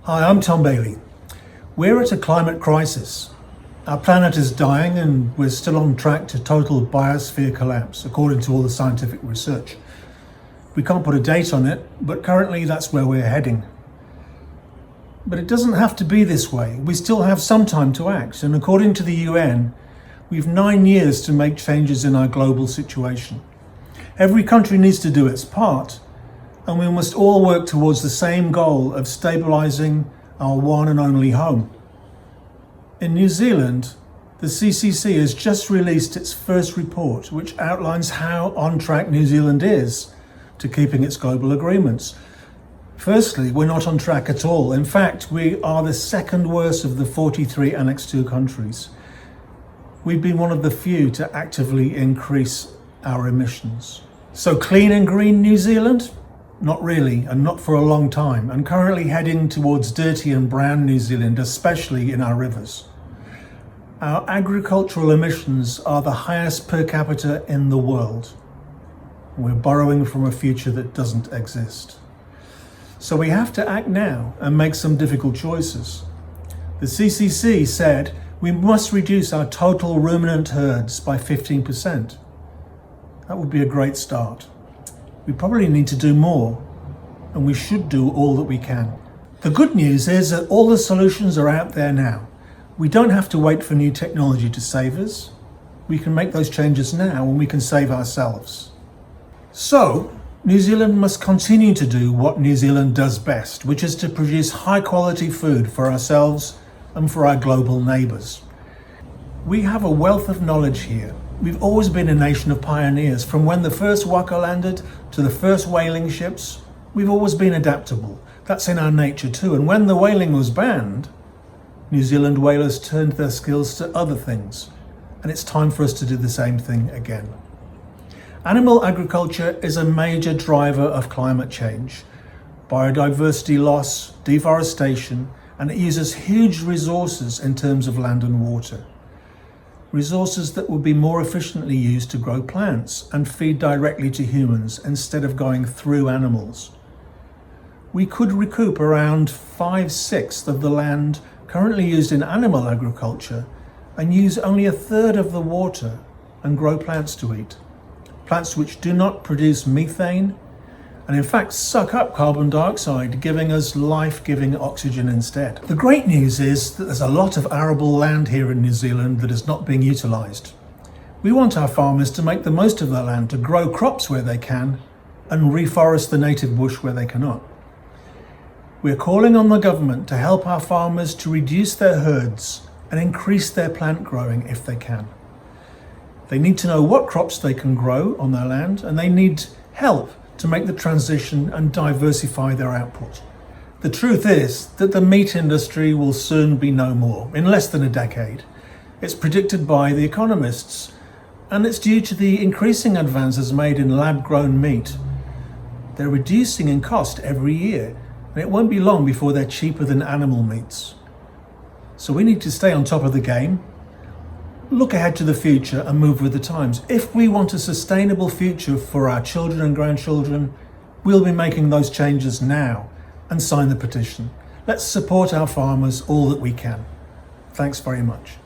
Hi, I'm Tom Bailey. We're at a climate crisis. Our planet is dying and we're still on track to total biosphere collapse, according to all the scientific research. We can't put a date on it, but currently that's where we're heading. But it doesn't have to be this way. We still have some time to act, and according to the UN, we've 9 years to make changes in our global situation. Every country needs to do its part, and we must all work towards the same goal of stabilising our one and only home. In New Zealand, the CCC has just released its first report, which outlines how on track New Zealand is to keeping its global agreements. Firstly, we're not on track at all. In fact, we are the second worst of the 43 Annex II countries. We've been one of the few to actively increase our emissions. So clean and green New Zealand? Not really, and not for a long time, and currently heading towards dirty and brown New Zealand, especially in our rivers. Our agricultural emissions are the highest per capita in the world. We're borrowing from a future that doesn't exist. So we have to act now and make some difficult choices. The CCC said we must reduce our total ruminant herds by 15%. That would be a great start. We probably need to do more, and we should do all that we can. The good news is that all the solutions are out there now. We don't have to wait for new technology to save us. We can make those changes now, and we can save ourselves. So, New Zealand must continue to do what New Zealand does best, which is to produce high quality food for ourselves and for our global neighbours. We have a wealth of knowledge here. We've always been a nation of pioneers. From when the first waka landed to the first whaling ships, we've always been adaptable. That's in our nature too. And when the whaling was banned, New Zealand whalers turned their skills to other things. And it's time for us to do the same thing again. Animal agriculture is a major driver of climate change. Biodiversity loss, deforestation, and it uses huge resources in terms of land and water. Resources that would be more efficiently used to grow plants and feed directly to humans instead of going through animals. We could recoup around 5/6 of the land currently used in animal agriculture and use only 1/3 of the water and grow plants to eat. Plants which do not produce methane and in fact suck up carbon dioxide, giving us life-giving oxygen instead. The great news is that there's a lot of arable land here in New Zealand that is not being utilised. We want our farmers to make the most of their land, to grow crops where they can and reforest the native bush where they cannot. We're calling on the government to help our farmers to reduce their herds and increase their plant growing if they can. They need to know what crops they can grow on their land, and they need help to make the transition and diversify their output. The truth is that the meat industry will soon be no more, in less than a decade. It's predicted by the economists, and it's due to the increasing advances made in lab-grown meat. They're reducing in cost every year, and it won't be long before they're cheaper than animal meats. So we need to stay on top of the game, look ahead to the future and move with the times. If we want a sustainable future for our children and grandchildren, we'll be making those changes now and sign the petition. Let's support our farmers all that we can. Thanks very much.